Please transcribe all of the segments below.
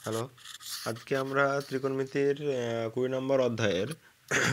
Hello, আজকে আমরা ত্রিকোণমিতির 20 নম্বর অধ্যায়ের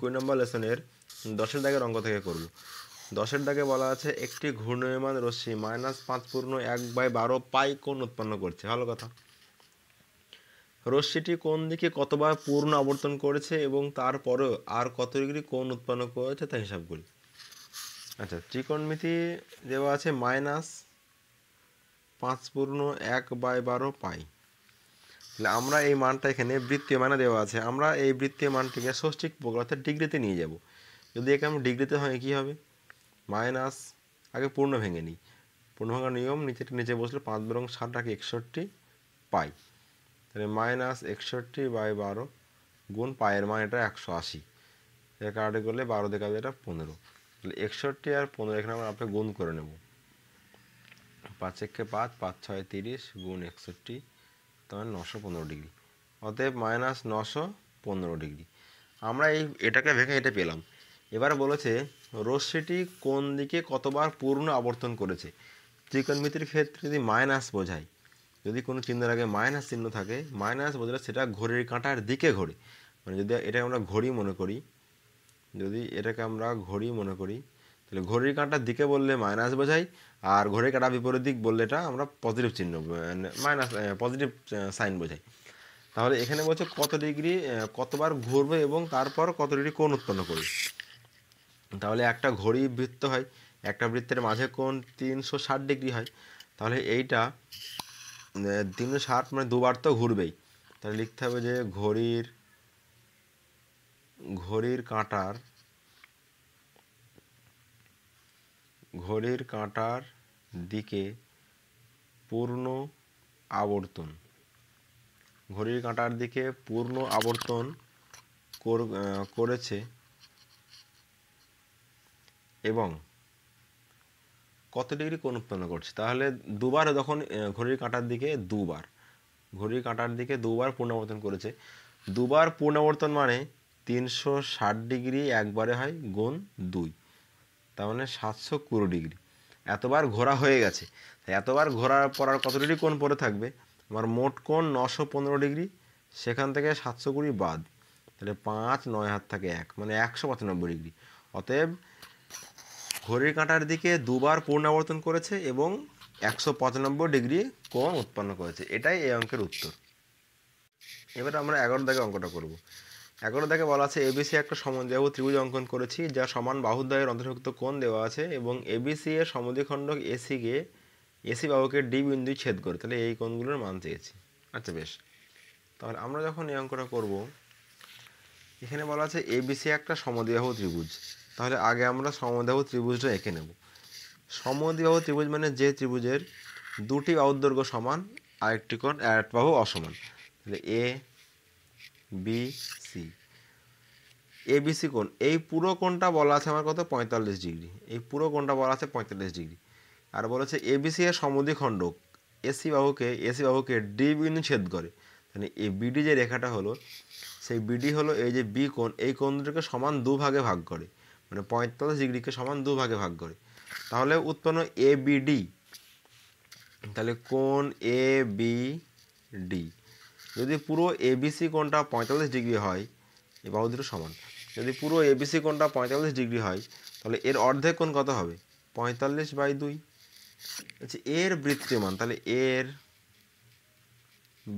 20 নম্বর লেসনের 10-এর দাগের অঙ্ক থেকে করব। 10-এর দাগে বলা আছে একটি ঘূর্ণায়মান রশ্মি -5/1/12 পাই কোণ উৎপন্ন করছে। ভালো কথা। রশ্মিটি কোন দিকে কতবার পূর্ণ আবর্তন করেছে এবং তারপরেও আর কত ডিগ্রি কোণ উৎপন্ন করেছে তা হিসাব করি। আচ্ছা, ত্রিকোণমিতি দেওয়া আছে -5/1/12 পাই। তাহলে আমরা এই মানটা এখানে বৃত্তীয় মানে দেওয়া আছে, আমরা এই বৃত্তীয় মানটিকে ষষ্ঠিক প্রকার অর্থাৎ ডিগ্রিতে নিয়ে যাব। যদি একে আমরা ডিগ্রিতে হয় কী হবে, মাইনাস আগে পূর্ণ ভেঙে নিই, পূর্ণ ভাঙার নিয়ম নিচে বসলে 5×7 = 61 পাই। তাহলে -61/12 গুণ পায়ের মান এটা 180, এটা কাটে করলে 12 দিয়ে কাটলে এটা 15। তাহলে 61 আর 15 এখানে আমরা আপনি গুণ করে নেব। 5 × 5 5 × 6 = 30 গুণ 61, তাহলে 915 ডিগ্রি, অতএব -915 ডিগ্রি। আমরা এটাকে ভেঙে এটা পেলাম। এবার বলেছে রশ্মিটি কোন দিকে কতবার পূর্ণ আবর্তন করেছে। ত্রিকোণমিতির ক্ষেত্রে যদি মাইনাস বোঝায়, যদি কোনো চিহ্নের আগে মাইনাস চিহ্ন থাকে, মাইনাস বোঝালে সেটা ঘড়ির কাঁটার দিকে ঘোরে। মানে যদি এটা আমরা ঘড়ি মনে করি, যদি এটাকে আমরা ঘড়ি মনে করি, তাহলে ঘড়ির কাঁটার দিকে বললে মাইনাস বোঝাই, আর ঘড়ির কাঁটা বিপরীত দিক বললে এটা আমরা পজিটিভ চিহ্ন মাইনাস পজিটিভ সাইন বোঝাই। তাহলে এখানে বলছে কত ডিগ্রি কতবার ঘুরবে এবং তারপর কত ডিগ্রি কোণ উৎপন্ন করবে। তাহলে একটা ঘড়ি বৃত্ত হয়, একটা বৃত্তের মাঝে কোণ 360 ডিগ্রি হয়। তাহলে এইটা 360 মানে দুবার তো ঘুরবেই। তাহলে লিখতে হবে যে ঘড়ির কাঁটার দিকে পূর্ণ আবর্তন, ঘড়ির কাঁটার দিকে পূর্ণ আবর্তন করেছে এবং কত ডিগ্রি কোণ উৎপন্ন করছে। তাহলে দুবার, যখন ঘড়ির কাঁটার দিকে দুবার পূর্ণাবর্তন করেছে, দুবার পূর্ণাবর্তন মানে 360 ডিগ্রি একবারে হয় গুণ 2, তার মানে 720 ডিগ্রি। এতবার ঘোরা হয়ে গেছে, এতবার ঘোরার পর আর কত ডিগ্রি কোণ পড়ে থাকবে, আমার মোট কোণ 915 ডিগ্রি, সেখান থেকে 720 বাদ, তাহলে 5 9 হাত থাকে 1, মানে 195 ডিগ্রি। অতএব ঘড়ির কাঁটার দিকে দুবার পূর্ণাবর্তন করেছে এবং 195 ডিগ্রি কোণ উৎপন্ন করেছে। এটাই এই অঙ্কের উত্তর। এবার আমরা 11 দাগে অঙ্কটা করব। 11 দাগে বলা আছে এবিসি একটা সমদ্বিবাহু ত্রিভুজ অঙ্কন করেছি, যা সমান বাহুদ্বয়ের অন্তর্ভুক্ত কোণ দেওয়া আছে এবং এবিসি এর সমদ্বিখণ্ডক এসি বাহুকে ডি বিন্দুয় ছেদ করে। তাহলে এই কোণগুলোর মান চেয়েছি। আচ্ছা বেশ, তাহলে আমরা যখন এই অঙ্কটা করব, এখানে বলা আছে এবিসি একটা সমদ্বিবাহু ত্রিভুজ। তাহলে আগে আমরা সমদ্বিবাহু ত্রিভুজটা এঁকে নেব। সমদ্বিবাহু ত্রিভুজ মানে যে ত্রিভুজের দুটি বাহুর দৈর্ঘ্য সমান আর একটি কোণ আর একটা বাহু অসমান। তাহলে এ বি সি, এবিসি কোণ, এই পুরো কোণটা বলা আছে আমার কত, 45 ডিগ্রি। এই পুরো কোণটা বলা আছে 45 ডিগ্রি। আর বলেছে এবিসি এর সমদ্বিখণ্ডক এসি বাহুকে ডি বিন্দু ছেদ করে। মানে এই বিডি যে রেখাটা হলো, সেই বিডি হলো এই যে বি কোণ, এই কোণ দুটোকে সমান দুভাগে ভাগ করে, মানে 45 ডিগ্রিকে সমান দুভাগে ভাগ করে। তাহলে উৎপন্ন এ বিডি, তাহলে কোণ এ বি ডি, যদি পুরো এবিসি কোণটা 45 ডিগ্রি হয়, এই বাহু দুটো সমান, যদি পুরো এবিসি কোণটা 45 ডিগ্রি হয়, তাহলে এর অর্ধেক কোণ কত হবে, 45/2। আচ্ছা, এর বৃত্তীয় মান, তাহলে এর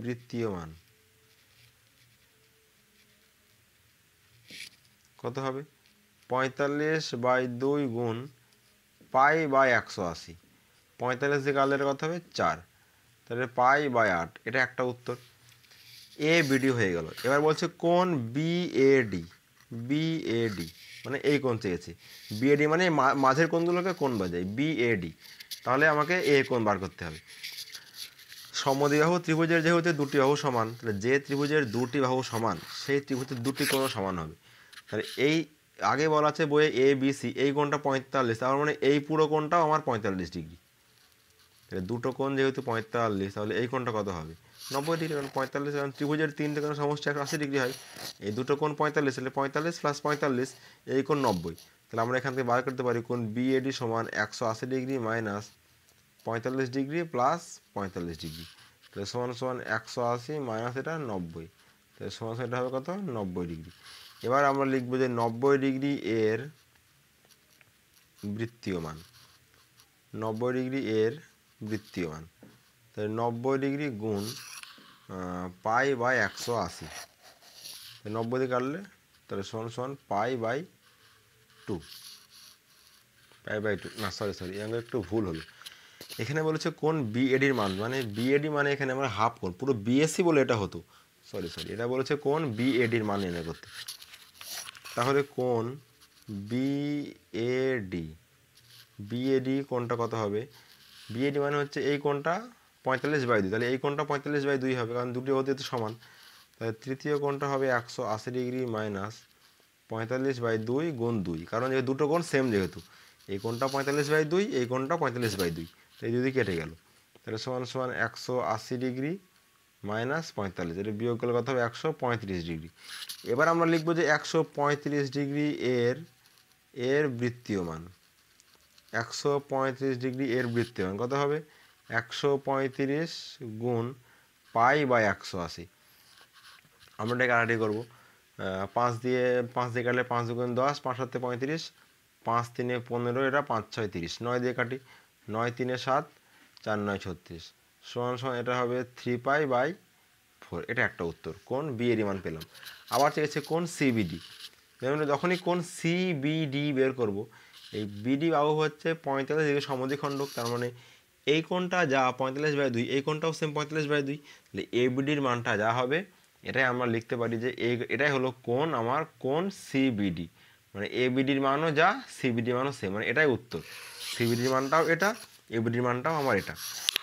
বৃত্তীয় মান কত হবে, 45/2 গুণ π/180, 45 দিয়ে কাটলে কত হবে 4, তাহলে π/8, এটা একটা উত্তর। এ বিডি হয়ে গেল। এবার বলছে কোণ বিএডি, মানে এই কোণ চেয়েছে। বিএডি মানে মাঝের কোণগুলোকে কোণ বোঝায়, বিএডি। তাহলে আমাকে এ কোণ বার করতে হবে। সমদ্বিবাহু ত্রিভুজের যেহেতু দুটি বাহু সমান, তাহলে যে ত্রিভুজের দুটি বাহু সমান সেই ত্রিভুজের দুটি কোণও সমান হবে। তাহলে এই আগে বলা আছে বইয়ে এ বি সি, এই কোণটা 45, তার মানে এই পুরো কোণটাও আমার 45 ডিগ্রি। তাহলে দুটো কোণ যেহেতু 45, তাহলে এই কোণটা কত হবে, 90 ডিগ্রি। কারণ 45, কারণ ত্রিভুজের তিনটে কোণ সমষ্টি 180 ডিগ্রি হয়। এই দুটো কোণ 45, তাহলে 45 + 45, এই কোণ 90। তাহলে আমরা এখান থেকে বার করতে পারি কোণ বিএডি সমান 180 degree minus 45 degree plus 45 degree. তো তাহলে সমান সমান 180 মাইনাস এটা 90, তাহলে সমান সমান এটা হবে কত 90 ডিগ্রি। এবার আমরা লিখবো যে 90 ডিগ্রি এর বৃত্তীয় মান, 90 ডিগ্রি এর বৃত্তীয় মান, তাহলে 90 ডিগ্রি গুণ পাই বাই 180, 90 দিয়ে কাটলে তাহলে সমান সমান পাই বাই 2, পাই বাই 2 না সরি এখানে একটু ভুল হলো, এখানে বলেছে কোন বিএডির মান, মানে বিএডি মানে এখানে আমরা হাফ কোণ, পুরো বিএসসি বলে এটা হতো, সরি এটা বলেছে কোন বিএডির মান নির্ণয় করতে। তাহলে কোন বিএডি, বিএডি কোণটা কত হবে, বিএডি মানে হচ্ছে এই কোণটা 45/2, তাহলে এই কোণটা 45/2 হবে, কারণ দুটি অতিরিক্ত সমান। তাহলে তৃতীয় কোণটা হবে 180 ডিগ্রি মাইনাস 45/2 গুণ 2, কারণ এই দুটো কোণ সেম, যেহেতু এই কোণটা 45/2, এই কোণটা 45/2, এই যদি কেটে গেল তাহলে সমান সমান 180 ডিগ্রি মাইনাস 45, এটা বিয়োগ করলে কত হবে 135 ডিগ্রি। এবার আমরা লিখবো যে 135 ডিগ্রি এর বৃত্তীয় মান, 135 ডিগ্রি এর বৃত্তীয় মান কত হবে 135 গুণ পাই বাই 180। আমরা এটাকে আড়াআড়ি করবো, 5 দিয়ে কাটলে 5 দুগুণ 10, 5 7 35, 5 3 15, এটা 5 6 30, 9 দিয়ে কাটি 9 3 7, 4 9 36, সমান সমান এটা হবে 3 পাই বাই 4, এটা একটা উত্তর, কোন বিএডি মান পেলাম। আবার চেয়েছে কোন সিবিডি, যখনই কোন সিবিডি বের করব, এই বিডি বাহু হচ্ছে 45 ডিগ্রি সমদ্বিখণ্ডক, তার মানে এই কোণটা যা 45/2, এই কোণটাও সেম 45/2, তাহলে এবিডির মানটা যা হবে এটাই আমরা লিখতে পারি যে এটাই হলো কোণ আমার কোণ সিবিডি, মানে এবিডির মানও যা সিবিডির মানও সেম, মানে এটাই উত্তর, সিবিডির মানটাও এটা, এবিডির মানটাও আমার এটা।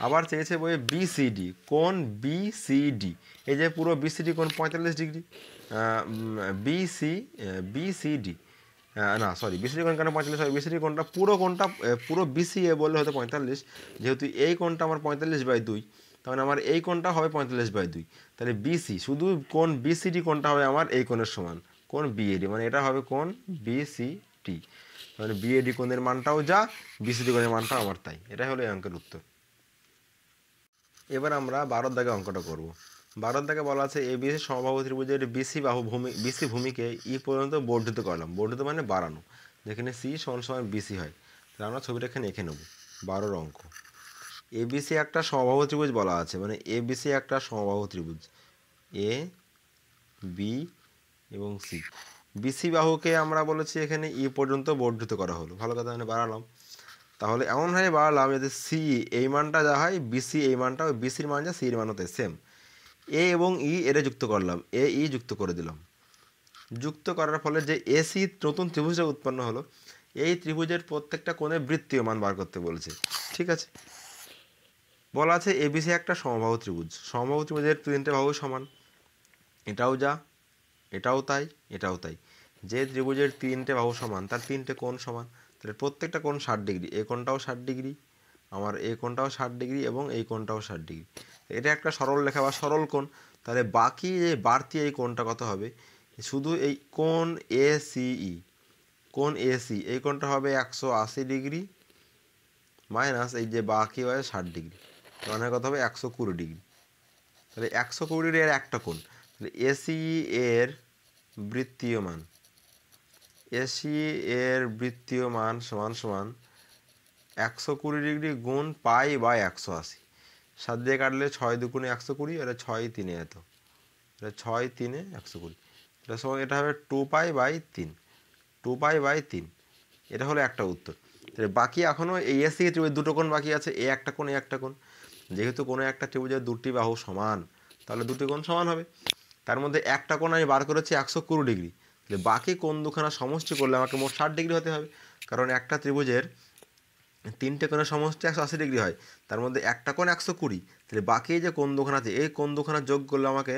আবার চেয়েছে বই বিসিডি, কোণ বিসিডি, এই যে পুরো বিসিডি কোণ 45 ডিগ্রি, বিসিডি না সরি বিসিডি কোণ কেন 45 হয়, বিসিডি কোণটা পুরো বিসিএ বললে হয়তো 45, যেহেতু এই কোণটা আমার 45/2, তাহলে আমার এই কোণটা হবে 45/2, তাহলে বিসি শুধু কোণ বিসিডি কোণটা হবে আমার এই কোণের সমান, কোণ বিএডি, মানে এটা হবে কোণ বিসিডি, মানে বিএডি কোণের মানটাও যা বিসিডি কোণের মানটাও আমার তাই, এটাই হলো এই অঙ্কের উত্তর। এবার আমরা 12 দাগে অঙ্কটা করব। 12 দাগে বলা আছে এবিসি সমবাহু ত্রিভুজের বিসি ভূমিকে ই পর্যন্ত বর্ধিত করলাম, বর্ধিত মানে বাড়ানো, যেখানে সি সমান সমান বিসি হয়, তাহলে আমরা ছবিটা এখানে এঁকে নেব। 12 অঙ্ক, এবিসি একটা সমবাহু ত্রিভুজ বলা আছে, মানে এবিসি একটা সমবাহু ত্রিভুজ, এ বি এবং সি, বিসি বাহুকে আমরা বলেছি এখানে ই পর্যন্ত বর্ধিত করা হলো, ভালো কথা, মানে বাড়ালাম, তাহলে এমনভাবে বাড়ালাম যাতে সি এই মানটা যা হয় বিসি এই মানটা ওই বিসির মান যা সির মান হতে সেম। এ এবং ই এটা যুক্ত করলাম, এ ই যুক্ত করে দিলাম, যুক্ত করার ফলে যে এসি নতুন ত্রিভুজটা উৎপন্ন হলো, এই ত্রিভুজের প্রত্যেকটা কোণে বৃত্তীয় মান বার করতে বলেছে, ঠিক আছে। বলা আছে এবিসি একটা সমবাহু ত্রিভুজ, সমবাহু ত্রিভুজের 3টে বাহু সমান, এটাও যা এটাও তাই এটাও তাই, যে ত্রিভুজের 3টে বাহু সমান তার 3টে কোণ সমান, তাহলে প্রত্যেকটা কোণ 60 ডিগ্রি, এই কোণটাও 60 ডিগ্রি, আমার এই কোণটাও 60 ডিগ্রি এবং এই কোণটাও 60 ডিগ্রি, এটা একটা সরল রেখা বা সরল কোণ, তাহলে বাকি যে বাড়তি এই কোণটা কত হবে, শুধু এই কোণ এসিই, কোণ এসি এই কোণটা হবে 180 ডিগ্রি মাইনাস এই যে বাকি হয় 60 ডিগ্রি, মানে কত হবে 120 ডিগ্রি, তাহলে 120 ডিগ্রি এর একটা কোণ, তাহলে এসি এর বৃত্তীয় মান, এসি এর বৃত্তীয় মান সমান সমান 120 ডিগ্রি গুণ পাই বাই 180, 7 দিয়ে কাটলে 6 দুগুণে 120, এটা 6 3 এত, এটা 6 3 120, এটা সমান এটা হবে 2 পাই বাই 3, 2 পাই বাই 3, এটা হলো একটা উত্তর। তাহলে বাকি এখনও এই এসি ত্রিভুজ দুটো কোণ বাকি আছে, এ একটা কোণ এ একটা কোণ, যেহেতু কোনো একটা ত্রিভুজের দুটি বাহু সমান তাহলে দুটি কোণ সমান হবে, তার মধ্যে একটা কোণ আমি বার করেছি 120 ডিগ্রি, তাহলে বাকি কোণ দুখানা সমষ্টি করলে আমাকে মোট 60 ডিগ্রি হতে হবে, কারণ একটা ত্রিভুজের 3টে কোণের সমষ্টি 180 ডিগ্রি হয়, তার মধ্যে একটা কোণ 120, তাহলে বাকি যে কোণ দুখানা আছে এই কোণ দুখানা যোগ করলে আমাকে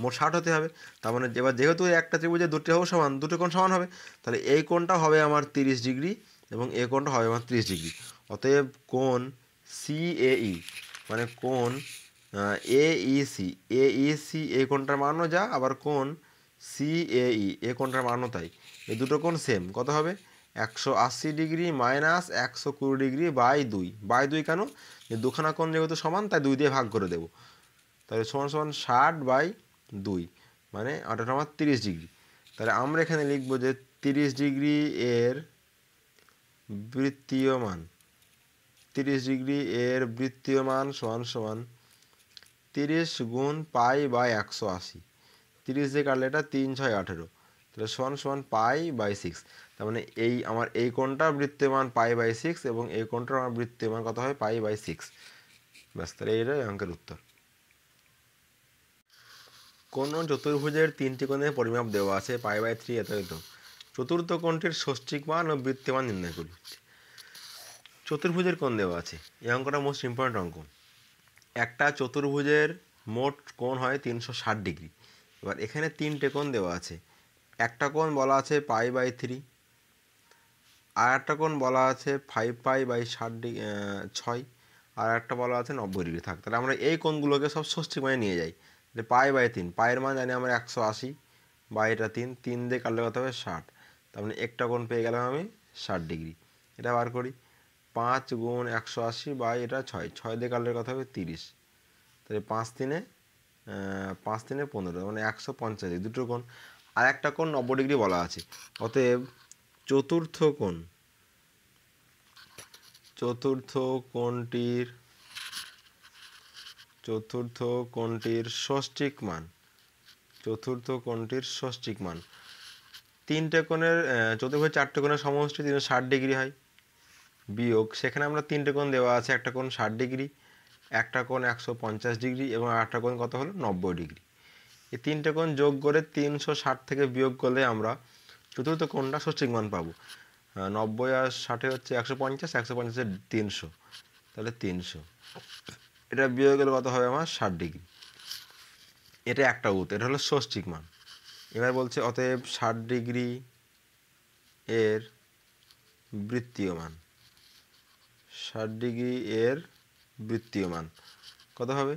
মোট 60 হতে হবে, তার মানে এবার যেহেতু একটা ত্রিভুজের দুটি বাহু সমান দুটো কোণ সমান হবে, তাহলে এই কোণটা হবে আমার 30 ডিগ্রি এবং এই কোণটা হবে আমার 30 ডিগ্রি, অতএব কোণ সিএই মানে কোণ এইসি এই কোণটার মানও যা, আবার কোণ সিএই এই কোণটার মানও তাই, এই দুটো কোণ সেম, কত হবে 180 ডিগ্রি মাইনাস 120 ডিগ্রি বাই 2, কেন, যে দুখানা কোণ যেহেতু সমান তাই 2 দিয়ে ভাগ করে দেবো, তাহলে সমান সমান 60/2 মানে অর্থাৎ আমার 30 ডিগ্রি। তাহলে আমরা এখানে লিখব যে 30 ডিগ্রি এর বৃত্তীয় মান, 30 ডিগ্রি এর বৃত্তীয় মান সমান সমান 30 গুণ π/180। 30 দিয়ে কাটলে এটা 3 6 18, তাহলে সমান সমান π/6। তার মানে এই আমার এই কোণটার বৃত্তীয় মান π/6 এবং এই কোণটার আমার বৃত্তীয় মান কত হয় π/6। ব্যাস, তাহলে এইটাই অঙ্কের উত্তর। কোন চতুর্ভুজের 3টি কোণের পরিমাপ দেওয়া আছে π/3 এত। চতুর্থ কোণটির ষষ্ঠিক মান ও বৃত্তীয় মান নির্ণয় করি। চতুর্ভুজের কোণ দেওয়া আছে, এই অঙ্কটা মোস্ট ইম্পর্টেন্ট অঙ্ক। একটা চতুর্ভুজের মোট কোণ হয় 360 ডিগ্রি। এবার এখানে 3টে কোণ দেওয়া আছে। একটা কোণ বলা আছে π/3, আর একটা কোণ বলা আছে 5π/6, আর একটা বলা আছে 90 ডিগ্রি। থাক, তাহলে আমরা এই কোণগুলোকে সব ষষ্ঠিক মানে নিয়ে যাই। π/3, পায়ের মান জানি আমরা 180, বা এটা 3 দিয়ে কাটলে কত হবে 60। তার মানে একটা কোণ পেয়ে গেলাম আমি 60 ডিগ্রি। এটা বার করি, 5 গুণ 180 বা এটা 6 দিয়ে কাটলে কত হবে 30। তাহলে 5 3 15, মানে 150 ডিগ্রি দুটো কোণ। আর একটা কোণ 90 ডিগ্রি বলা আছে। অতএব চতুর্থ কোণটির ষষ্ঠিক মান, তিনটে কোণের চতুর্ভুজ 4টে কোণের সমষ্টি 360 ডিগ্রি হয়, বিয়োগ সেখানে আমরা 3টে কোণ দেওয়া আছে, একটা কোণ 60 ডিগ্রি, একটা কোণ 150 ডিগ্রি এবং একটা কোণ কত হলো 90 ডিগ্রি। এই 3টে কোণ যোগ করে 360 থেকে বিয়োগ করলে আমরা চতুর্থ কোণটা ষষ্ঠিক মান পাবো। 90 আর 60 হচ্ছে 150, 150 300, তাহলে 300। এটা বিয়োগ গেলে কত হবে আমার 60 ডিগ্রি। এটা একটা উত্তর, এটা হলো ষষ্ঠিক মান। এবার বলছে অতএব 60 ডিগ্রি এর বৃত্তীয় মান, 60 ডিগ্রি এর বৃত্তীয় মান কত হবে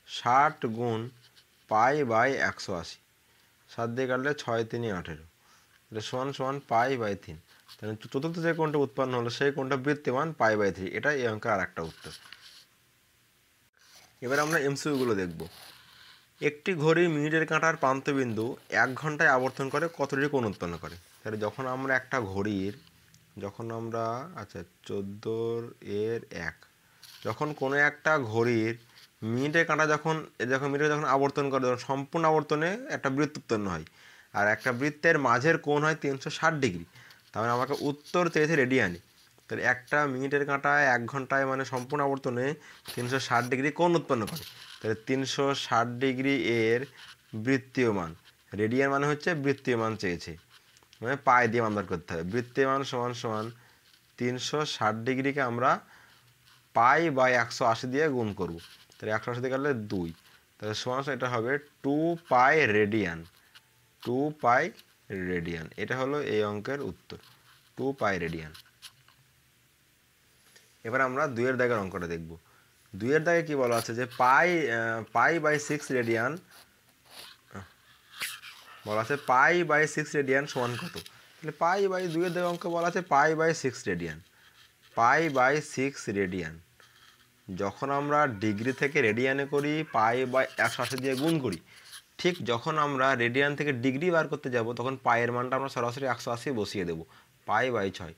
60 গুণ π/180। 7 দিয়ে কাটলে 6 3 18, এটা সমান সমান π/3। তাহলে চতুর্থ যে কোণটা উৎপন্ন হলো সেই কোণটা বৃত্তীয় মান π/3। এটা এই অঙ্কের আর একটা উত্তর। এবার আমরা এমসিকিউগুলো দেখব। একটি ঘড়ি মিনিটের কাঁটার প্রান্তবিন্দু 1 ঘন্টায় আবর্তন করে কত ডিগ্রি কোণ উৎপন্ন করে। তাহলে যখন আমরা একটা ঘড়ির, আচ্ছা 14 যখন কোনো একটা ঘড়ির মিনিটের কাঁটা যখন মিনিটে যখন আবর্তন করে, তখন সম্পূর্ণ আবর্তনে একটা বৃত্ত উৎপন্ন হয়, আর একটা বৃত্তের মাঝের কোণ হয় 360 ডিগ্রি। তাহলে আমাকে উত্তর চেয়েছে রেডিয়ানে। তাহলে একটা মিনিটের কাঁটা 1 ঘন্টায় মানে সম্পূর্ণ আবর্তনে 360 ডিগ্রি কোণ উৎপন্ন করে। তাহলে 360 ডিগ্রি এর বৃত্তীয় মান, রেডিয়ান মানে হচ্ছে বৃত্তীয় মান চেয়েছে, মানে পাই দিয়ে মান বার করতে হবে। বৃত্তীয় মান সমান সমান 360 ডিগ্রিকে আমরা π/180 দিয়ে গুণ করব। তাহলে 180 দিয়ে কাটলে 2, তাহলে সমান এটা হবে 2π রেডিয়ান। এটা হলো এই অঙ্কের উত্তর, 2π রেডিয়ান। এবার আমরা 2 দাগের অঙ্কটা দেখব। 2 দাগে কি বলা আছে যে π/6 রেডিয়ান বলা আছে, π/6 রেডিয়ান সমান কত। তাহলে π/2 দাগের অঙ্ক বলা আছে π/6 রেডিয়ান। π/6 রেডিয়ান যখন আমরা ডিগ্রি থেকে রেডিয়ানে করি π/180 দিয়ে গুণ করি, ঠিক যখন আমরা রেডিয়ান থেকে ডিগ্রি বার করতে যাব তখন পায়ের মানটা আমরা সরাসরি 180 বসিয়ে দেবো। π/6,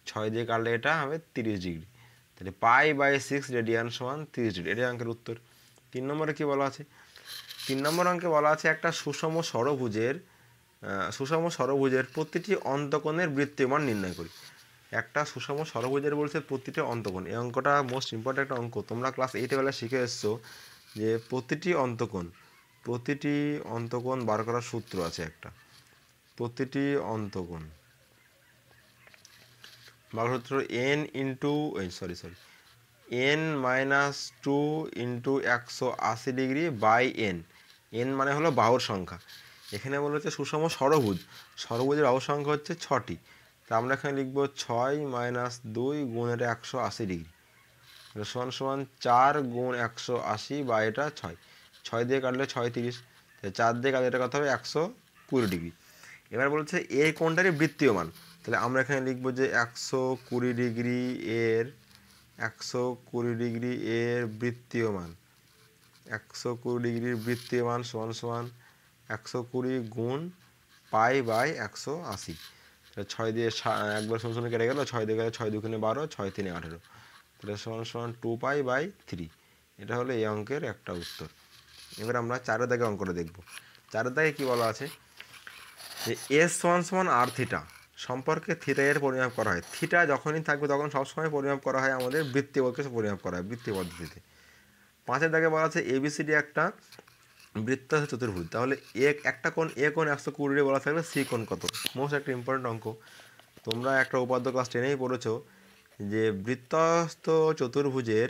6 দিয়ে কাটলে এটা হবে 30 ডিগ্রি। তাহলে π/6 রেডিয়ান সমান 30 ডিগ্রি। এটাই অঙ্কের উত্তর। 3 নম্বরে কি বলা আছে? 3 নম্বর অঙ্কে বলা আছে একটা সুষম ষড়ভুজের প্রতিটি অন্তকোণের বৃত্তীয় মান নির্ণয় করি। একটা সুষম ষড়ভুজের বলছে প্রতিটি অন্তকোণ। এই অঙ্কটা মোস্ট ইম্পর্টেন্ট একটা অঙ্ক। তোমরা ক্লাস 8 বেলা শিখে এসছো যে প্রতিটি অন্তকোণ বার করার সূত্র আছে একটা। প্রতিটি অন্তকোণ বার সূত্র n-2 into 180 degree by n। n মানে হলো বাহুর সংখ্যা। এখানে বলা হচ্ছে সুষম ষড়ভুজের বাহুর সংখ্যা হচ্ছে 6টি। তা আমরা এখানে লিখব 6 - 2 গুণ এটা 180 ডিগ্রি সমান সমান 4 গুণ 180 বা এটা 6 দিয়ে কাটলে 36, 4 দিয়ে কাটলে এটা কত হবে 120 ডিগ্রি। এবার বলছে এই কোণটারই বৃত্তীয় মান। তাহলে আমরা এখানে লিখব যে 120 ডিগ্রি এর বৃত্তীয় মান, 120 ডিগ্রির বৃত্তীয় মান সমান সমান 120 গুণ পাই বাই 180। ছয় দিয়ে একবার সমান কেটে গেল, 6 দিয়ে গেলে 6 দুগুণে 12, 6 3 18, তাহলে সমান সমান 2 পাই বাই 3। এটা হলো এই অঙ্কের একটা উত্তর। এবার আমরা 4 দাগে অঙ্কটা দেখব। 4 দাগে কি বলা আছে যে এস সমান সমান আর থিটা সম্পর্কে থিটা এর পরিমাপ করা হয়। থিটা যখনই থাকবে তখন সবসময় পরিমাপ করা হয় আমাদের বৃত্তীয় বলকে পরিমাপ করা হয় বৃত্তীয় পদ্ধতিতে। 5 দাগে বলা আছে এবিসিডি একটা বৃত্তাকার চতুর্ভুজ, তাহলে একটা কোণ এ কোণ 120 বলা থাকলে সি কোণ কত? মোস্ট একটা ইম্পর্টেন্ট অঙ্ক। তোমরা একটা উপাদ্য ক্লাস 10-এই পড়েছো যে বৃত্তস্থ চতুর্ভুজের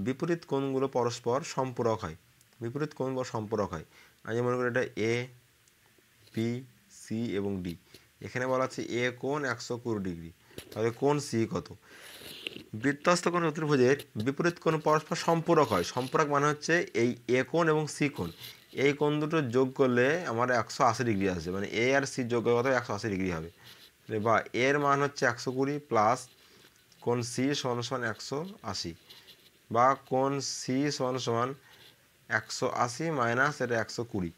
বিপরীত কোণগুলো পরস্পর সম্পূরক হয়। বিপরীত কোণ বা সম্পূরক হয়। আমি মনে করি এটা এ, বি, সি এবং ডি। এখানে বলা আছে এ কোণ 120 ডিগ্রি, তাহলে কোণ সি কত? বৃত্তস্থ কোণ চতুর্ভুজের বিপরীত কোণ পরস্পর সম্পূরক হয়। সম্পূরক মানে হচ্ছে এই এ কোণ এবং সি কোণ, এই কোণ দুটো যোগ করলে আমার 180 ডিগ্রি আসবে, মানে এ আর সি যোগ করলে কত 180 ডিগ্রি হবে। বা এর মান হচ্ছে 120 প্লাস কোণ সি সমান সমান 180, বা কোণ সি সমান সমান 180 মাইনাস এটা 120,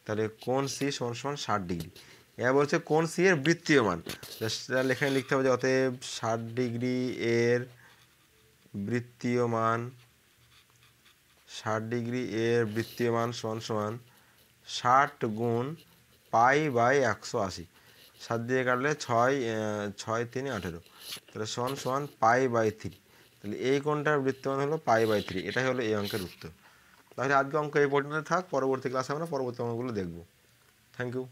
তাহলে কোণ সি সমান সমান 60 ডিগ্রি। এবার বলছে কোণ সি এর বৃত্তীয় মান, সেটা লেখায় লিখতে হবে যে অতএব 60 ডিগ্রি এর বৃত্তীয় মান, 60 ডিগ্রি এর বৃত্তীয় মান সমান সমান 60 গুণ পাই বাই 180। 7 দিয়ে কাটলে 6 3 18, তাহলে সমান সমান পাই বাই 3। তাহলে এই কোণটার বৃত্তীয় মান হলো পাই বাই 3। এটাই হলো এই অঙ্কের উত্তর। তাহলে আজকে অঙ্ক এই পর্যন্ত থাক, পরবর্তী ক্লাসে আমরা পরবর্তী অঙ্কগুলো দেখব। Thank you.